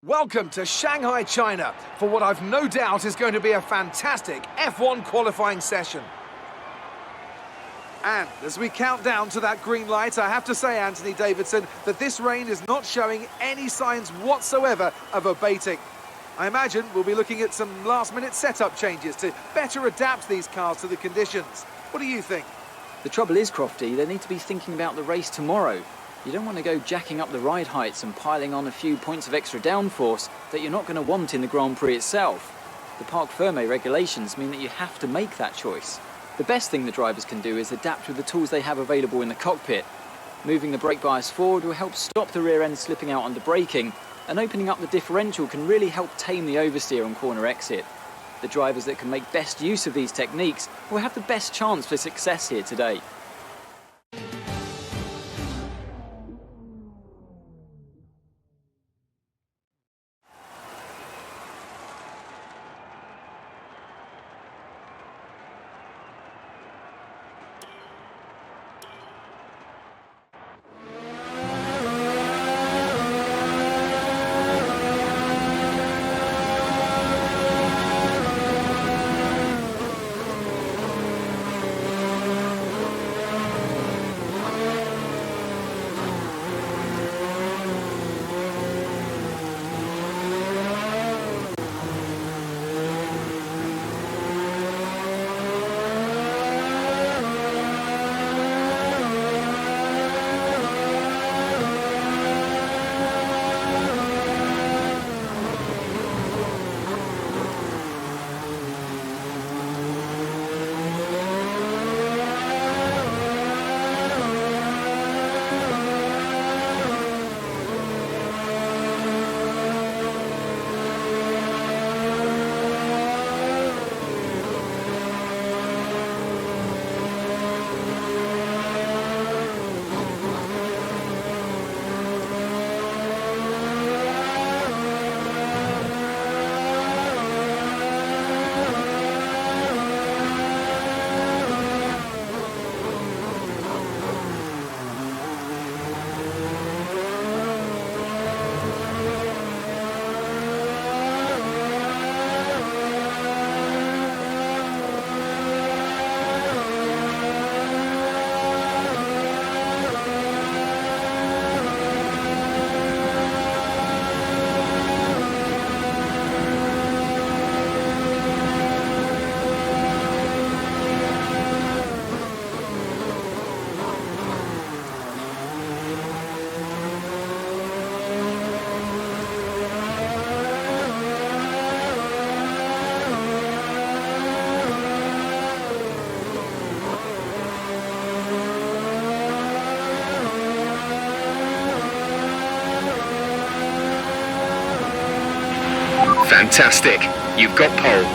Welcome to Shanghai, China, for what I've no doubt is going to be a fantastic F1 qualifying session. And as we count down to that green light, I have to say, Anthony Davidson, that this rain is not showing any signs whatsoever of abating. I imagine we'll be looking at some last-minute setup changes to better adapt these cars to the conditions. What do you think? The trouble is, Crofty, they need to be thinking about the race tomorrow. You don't want to go jacking up the ride heights and piling on a few points of extra downforce that you're not going to want in the Grand Prix itself. The Parc Fermé regulations mean that you have to make that choice. The best thing the drivers can do is adapt with the tools they have available in the cockpit. Moving the brake bias forward will help stop the rear end slipping out under braking, and opening up the differential can really help tame the oversteer on corner exit. The drivers that can make best use of these techniques will have the best chance for success here today. Fantastic. You've got pole.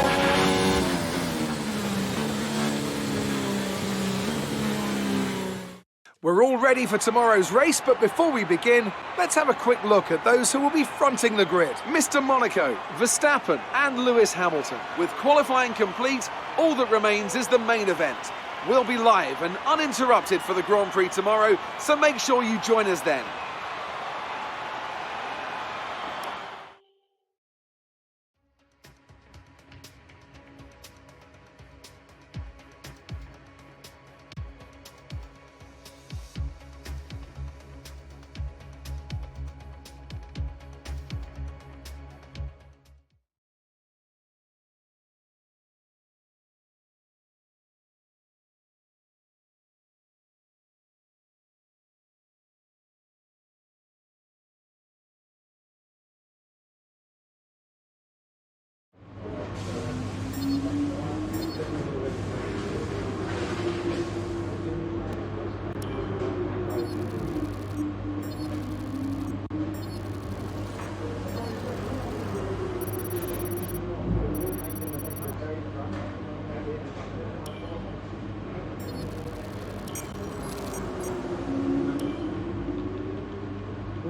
We're all ready for tomorrow's race, but before we begin, let's have a quick look at those who will be fronting the grid. Mr. Monaco, Verstappen and Lewis Hamilton. With qualifying complete, all that remains is the main event. We'll be live and uninterrupted for the Grand Prix tomorrow, so make sure you join us then.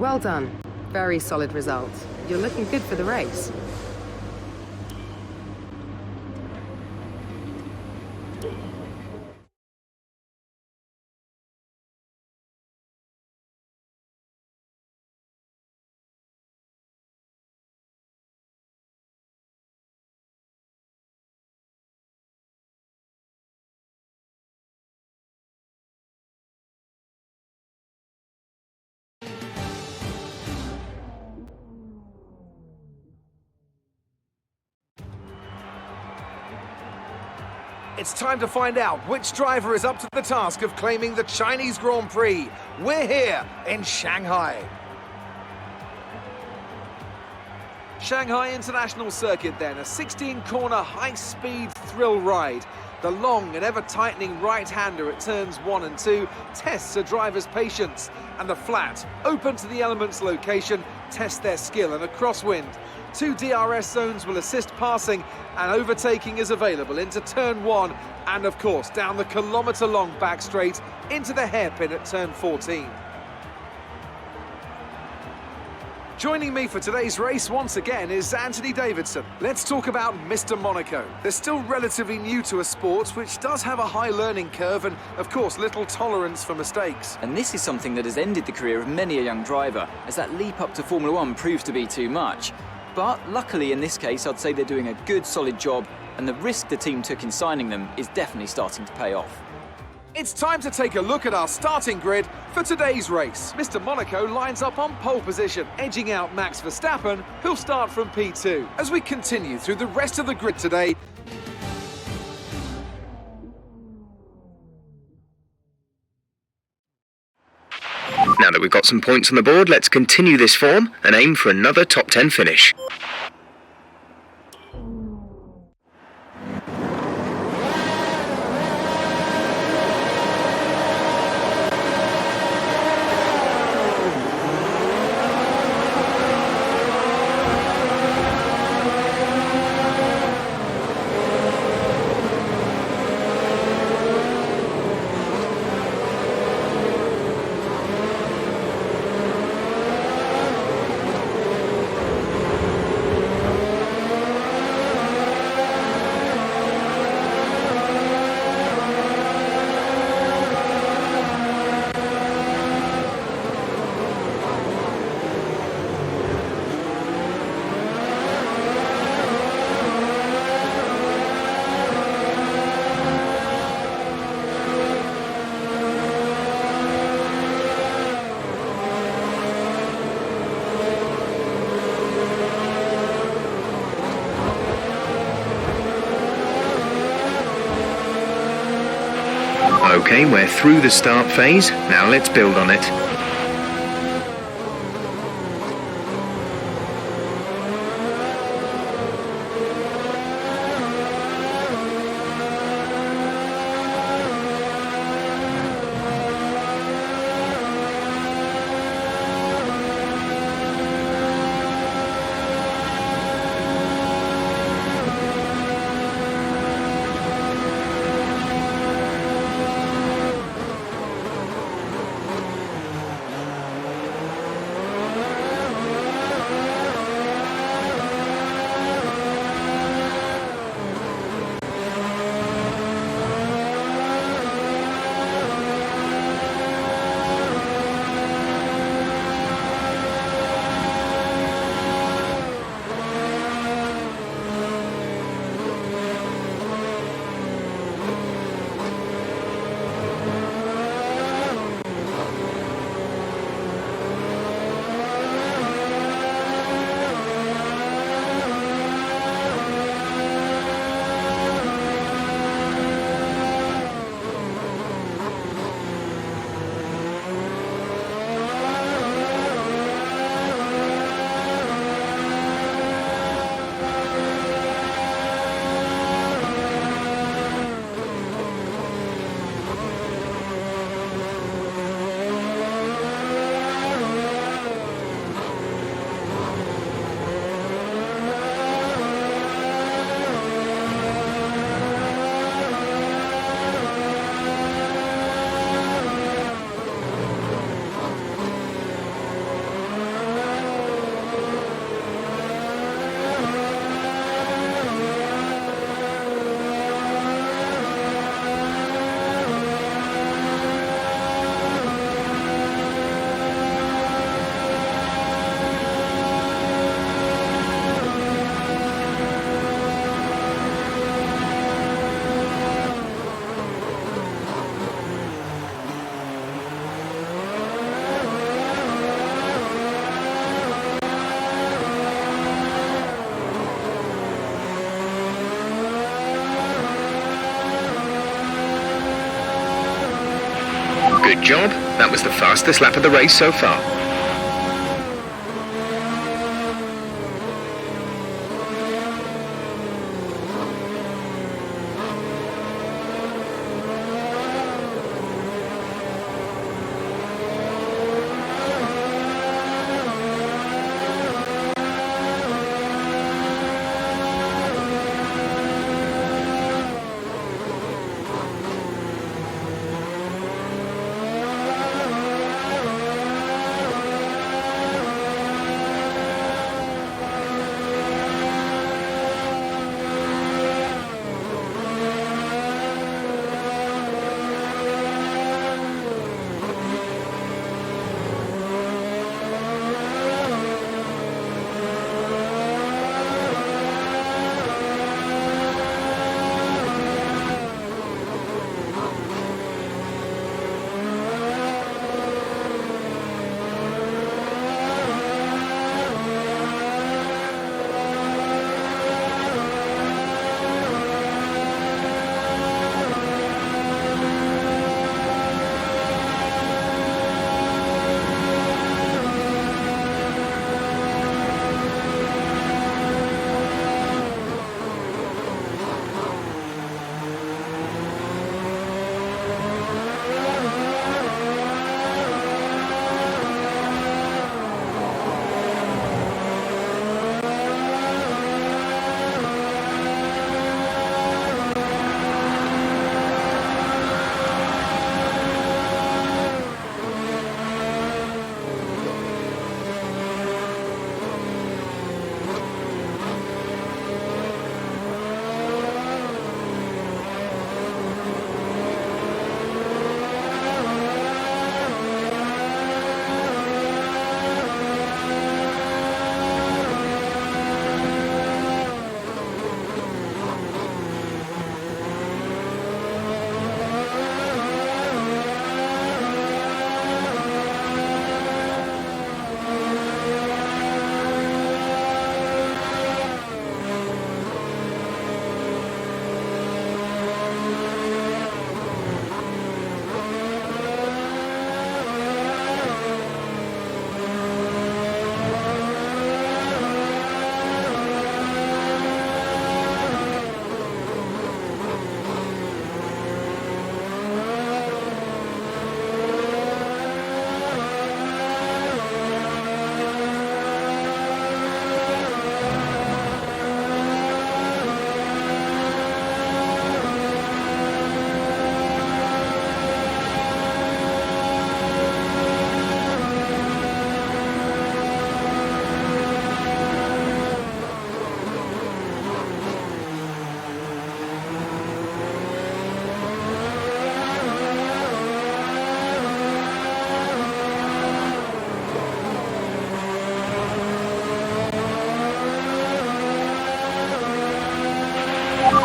Well done. Very solid result. You're looking good for the race. It's time to find out which driver is up to the task of claiming the Chinese Grand Prix. We're here in Shanghai. Shanghai International Circuit then, a 16-corner high-speed thrill ride. The long and ever-tightening right-hander at turns 1 and 2 tests a driver's patience, and the flat, open to the elements location, tests their skill in a crosswind. 2 DRS zones will assist passing, and overtaking is available into turn 1 and, of course, down the kilometre-long back straight into the hairpin at turn 14. Joining me for today's race once again is Anthony Davidson. Let's talk about Mr. Monaco. They're still relatively new to a sport which does have a high learning curve and, of course, little tolerance for mistakes. And this is something that has ended the career of many a young driver, as that leap up to Formula One proves to be too much. But luckily in this case, I'd say they're doing a good, solid job, and the risk the team took in signing them is definitely starting to pay off. It's time to take a look at our starting grid for today's race. Mr. Monaco lines up on pole position, edging out Max Verstappen, who'll start from P2. As we continue through the rest of the grid today, Now that we've got some points on the board, let's continue this form and aim for another top 10 finish. Okay, we're through the start phase. Now let's build on it. Good job. That was the fastest lap of the race so far.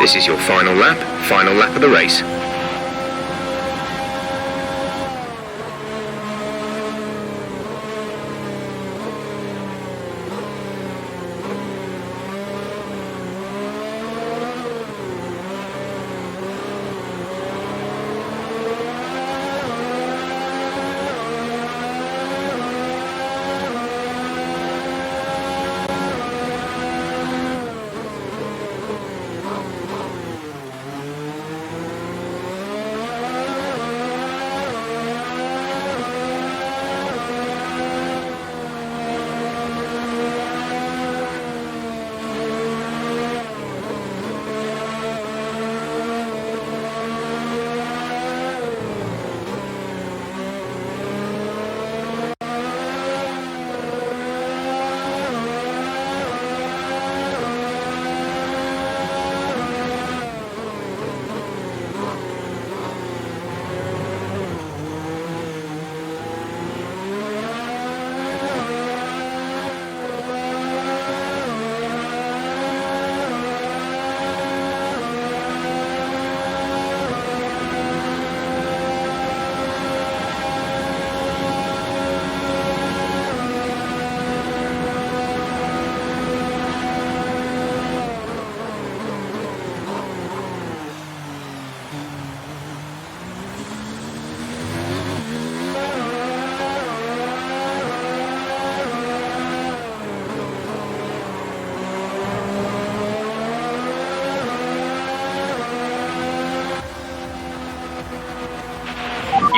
This is your final lap of the race.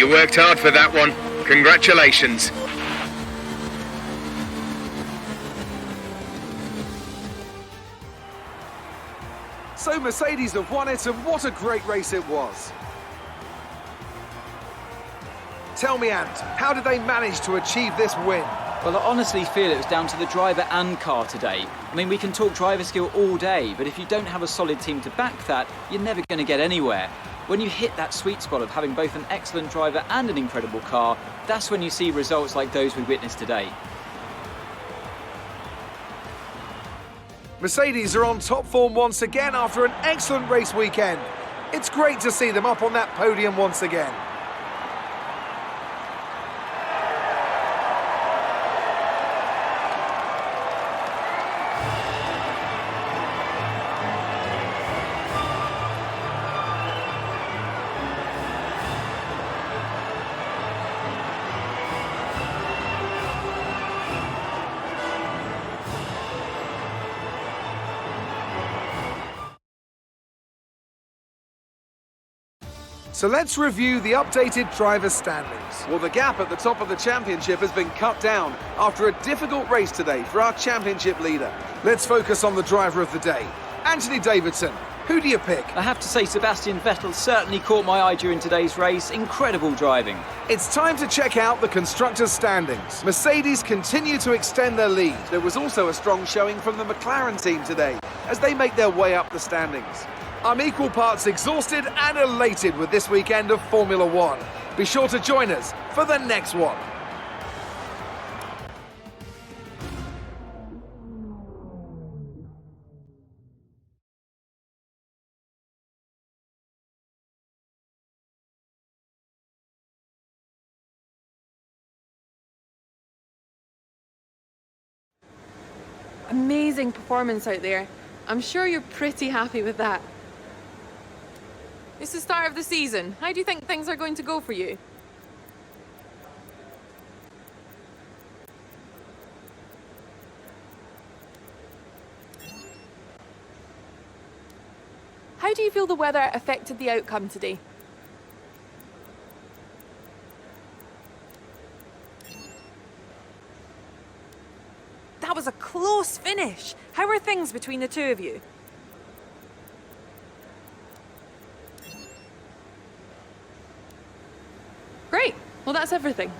You worked hard for that one. Congratulations. So Mercedes have won it, and what a great race it was. Tell me, Ant, how did they manage to achieve this win? Well, I honestly feel it was down to the driver and car today. I mean, we can talk driver skill all day, but if you don't have a solid team to back that, you're never going to get anywhere. When you hit that sweet spot of having both an excellent driver and an incredible car, that's when you see results like those we witnessed today. Mercedes are on top form once again after an excellent race weekend. It's great to see them up on that podium once again. So let's review the updated driver standings. Well, the gap at the top of the championship has been cut down after a difficult race today for our championship leader. Let's focus on the driver of the day, Anthony Davidson. Who do you pick? I have to say Sebastian Vettel certainly caught my eye during today's race. Incredible driving. It's time to check out the constructors' standings. Mercedes continue to extend their lead. There was also a strong showing from the McLaren team today as they make their way up the standings. I'm equal parts exhausted and elated with this weekend of Formula One. Be sure to join us for the next one. Amazing performance out there. I'm sure you're pretty happy with that. It's the start of the season. How do you think things are going to go for you? How do you feel the weather affected the outcome today? That was a close finish. How are things between the two of you? Great. Well, that's everything.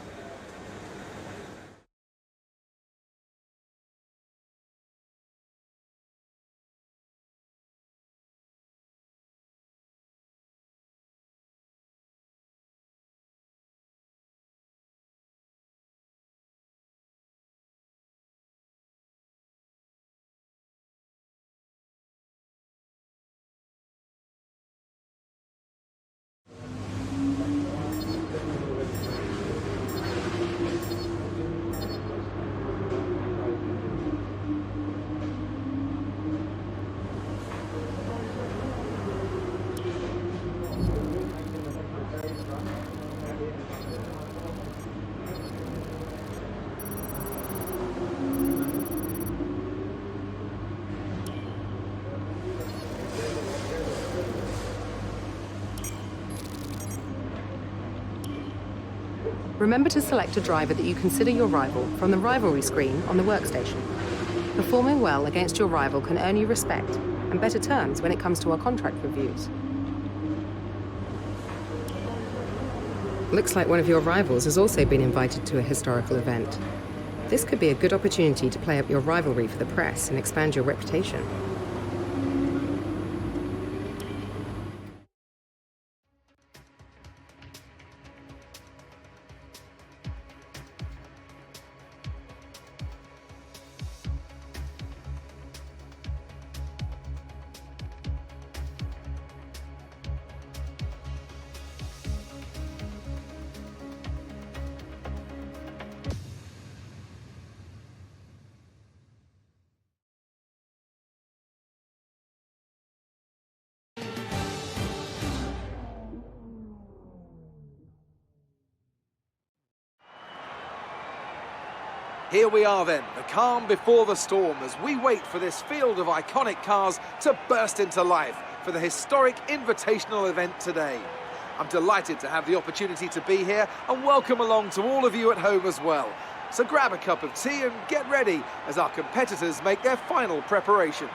Remember to select a driver that you consider your rival from the rivalry screen on the workstation. Performing well against your rival can earn you respect and better terms when it comes to our contract reviews. Looks like one of your rivals has also been invited to a historical event. This could be a good opportunity to play up your rivalry for the press and expand your reputation. Here we are then, the calm before the storm, as we wait for this field of iconic cars to burst into life for the historic invitational event today. I'm delighted to have the opportunity to be here, and welcome along to all of you at home as well. So grab a cup of tea and get ready as our competitors make their final preparations.